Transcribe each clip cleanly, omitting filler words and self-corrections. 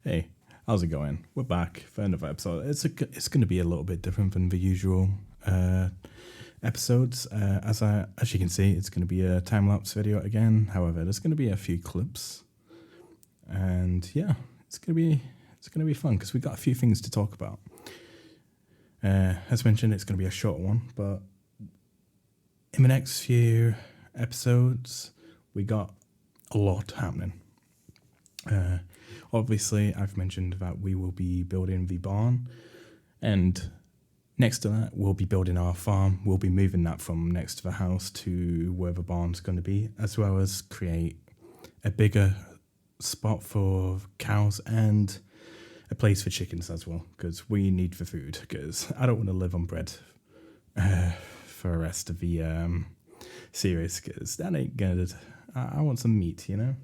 Hey, how's it going? We're back for another episode. It's going to be a little bit different than the usual episodes. As you can see, it's going to be a time lapse video again. However, there's going to be a few clips, and yeah, it's going to be fun because we got a few things to talk about. As mentioned, it's going to be a short one, but in the next few episodes, we got a lot happening. Obviously, I've mentioned that we will be building the barn, and next to that, we'll be building our farm. We'll be moving that from next to the house to where the barn's going to be, as well as create a bigger spot for cows and a place for chickens as well, because we need the food, because I don't want to live on bread for the rest of the series, because that ain't good. I want some meat, you know?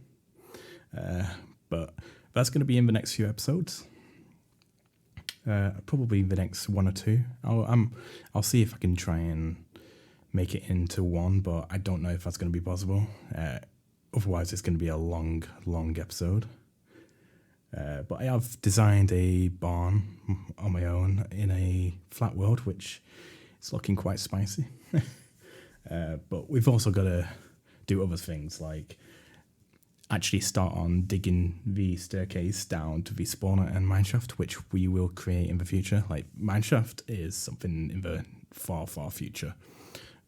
But that's going to be in the next few episodes. Probably the next one or two. I'll see if I can try and make it into one, but I don't know if that's going to be possible. Otherwise, it's going to be a long episode. But I have designed a barn on my own in a flat world, which is looking quite spicy. But we've also got to do other things like actually start on digging the staircase down to the spawner and mineshaft, which we will create in the future. Like, mineshaft is something in the far future.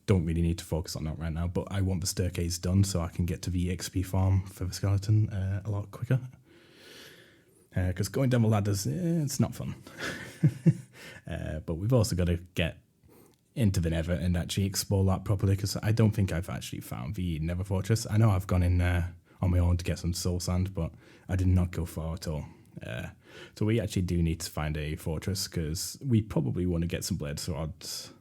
Don't really need to focus on that right now, but I want the staircase done so I can get to the XP farm for the skeleton a lot quicker. Because going down the ladders, it's not fun. But we've also got to get into the Nether and actually explore that properly, because I don't think I've actually found the Nether Fortress. I know I've gone in there on my own to get some soul sand, but I did not go far at all. So we actually do need to find a fortress, because we probably want to get some blade rods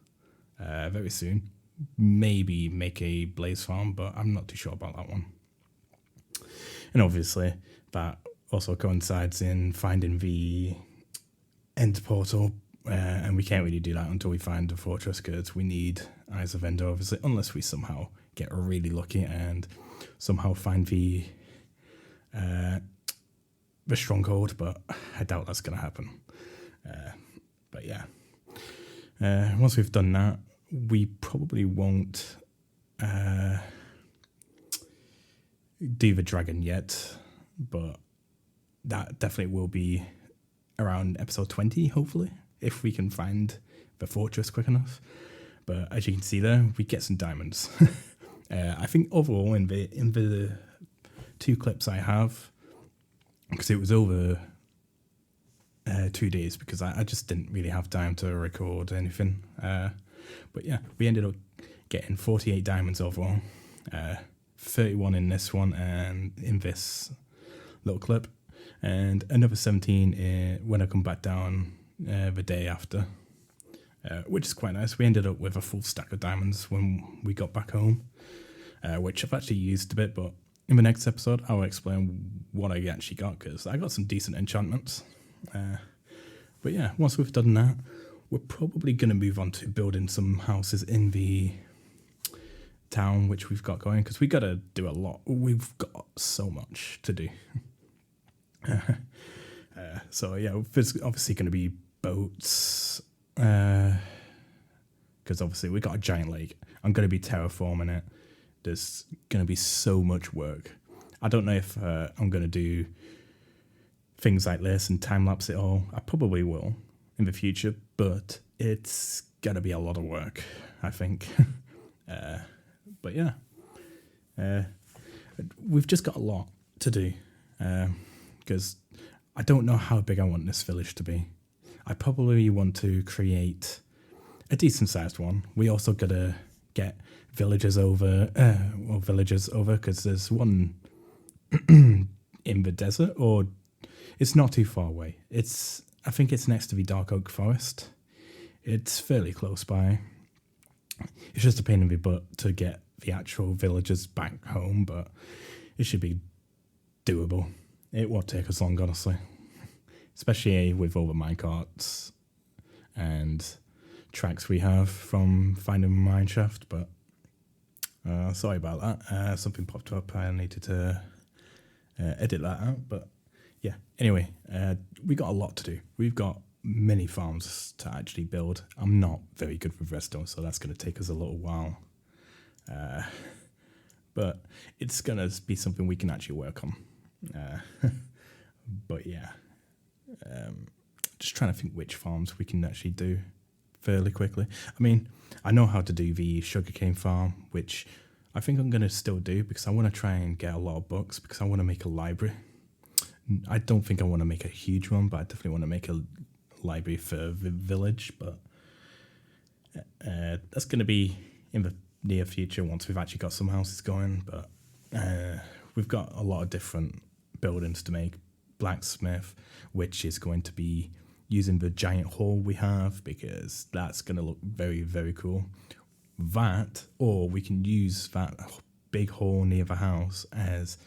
very soon. Maybe make a blaze farm, but I'm not too sure about that one. And obviously that also coincides in finding the end portal, and we can't really do that until we find the fortress, because we need Eyes of Ender, obviously, unless we somehow get really lucky and somehow find the stronghold, but I doubt that's going to happen. But yeah, once we've done that, we probably won't do the dragon yet, but that definitely will be around episode 20, hopefully, if we can find the fortress quick enough. But as you can see there, we get some diamonds. I think overall in the two clips I have, because it was over 2 days, because I just didn't really have time to record anything. But yeah, we ended up getting 48 diamonds overall, 31 in this one and in this little clip, and another 17 when I come back down the day after, which is quite nice. We ended up with a full stack of diamonds when we got back home, which I've actually used a bit, but in the next episode I'll explain what I actually got, because I got some decent enchantments. But yeah, once we've done that, we're probably going to move on to building some houses in the town, which we've got going, because we got to do a lot. We've got so much to do. So yeah, there's obviously going to be boats, because obviously we got a giant lake. I'm going to be terraforming it. There's going to be so much work. I don't know if I'm going to do things like this and time-lapse it all. I probably will in the future, but it's going to be a lot of work, I think. But yeah, we've just got a lot to do, because I don't know how big I want this village to be. I probably want to create a decent-sized one. We also got to get villagers over, because there's one in the desert, or it's not too far away. I think it's next to the Dark Oak Forest. It's fairly close by. It's just a pain in the butt to get the actual villagers back home, but it should be doable. It won't take us long, honestly. Especially with all the minecarts and tracks we have from finding a mineshaft, but sorry about that. Something popped up. I needed to edit that out, but yeah. Anyway, we got a lot to do. We've got many farms to actually build. I'm not very good with redstone, so that's going to take us a little while. But it's going to be something we can actually work on. But yeah, just trying to think which farms we can actually do fairly quickly. I mean, I know how to do the sugarcane farm, which I think I'm going to still do because I want to try and get a lot of books because I want to make a library. I don't think I want to make a huge one, but I definitely want to make a library for the village. But that's going to be in the near future once we've actually got some houses going. But we've got a lot of different buildings to make. Blacksmith, which is going to be using the giant hole we have because that's going to look very, very cool. That, or we can use that big hole near the house as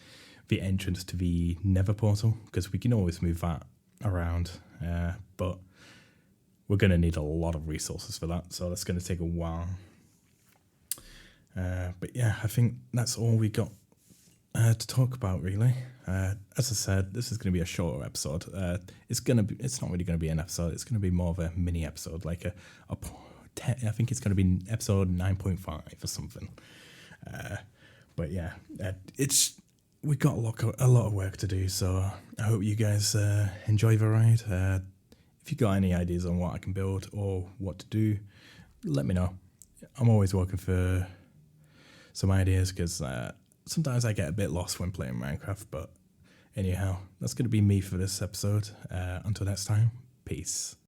the entrance to the nether portal because we can always move that around. But we're going to need a lot of resources for that, so that's going to take a while. But yeah, I think that's all we got to talk about, really. As I said, this is going to be a shorter episode. It's not really going to be an episode. It's going to be more of a mini episode, like I think it's going to be episode 9.5 or something. But yeah, we got a lot of work to do. So I hope you guys enjoy the ride. If you got any ideas on what I can build or what to do, let me know. I'm always looking for some ideas because sometimes I get a bit lost when playing Minecraft, but anyhow, that's going to be me for this episode. Until next time, peace.